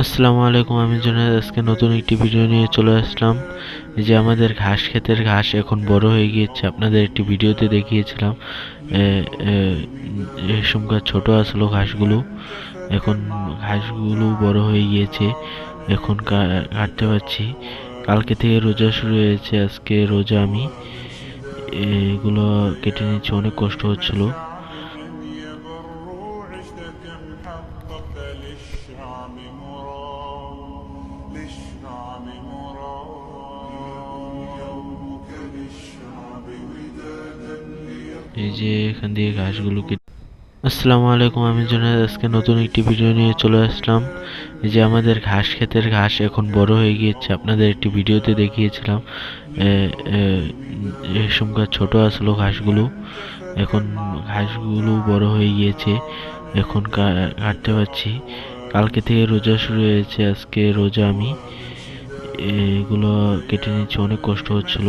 আসসালামু আলাইকুম। আমি জুনায়েদ আজকে নতুন একটি ভিডিও নিয়ে চলে আসলাম। এই যে আমাদের ঘাস ক্ষেতের ঘাস এখন বড় হয়ে গিয়েছে, আপনাদের একটি ভিডিওতে দেখিয়েছিলাম। রেশম গাছ ছোট আসলো, ঘাসগুলো এখন ঘাসগুলো বড় হয়ে গিয়েছে, এখন কাটতে পারছি। কালকে থেকে রোজা শুরু হয়েছে, আজকে রোজা। আমি এগুলো কেটে নিচ্ছি, অনেক কষ্ট হচ্ছিল। এই যে এখান দিয়ে ঘাসগুলো কেটে। আসসালামু আলাইকুম। আমি জুনায়েদ আজকে নতুন একটি ভিডিও নিয়ে চলে আসলাম। এই যে আমাদের ঘাস ক্ষেতের ঘাস এখন বড় হয়ে গিয়েছে, আপনাদের একটি ভিডিওতে দেখিয়েছিলাম। রেশম গাছ ছোট আসলো, ঘাসগুলো এখন ঘাসগুলো বড় হয়ে গিয়েছে, এখন কাটতে পারছি। কালকে থেকে রোজা শুরু হয়েছে, আজকে রোজা। আমি এগুলো কেটে নিচ্ছি, অনেক কষ্ট হচ্ছিল।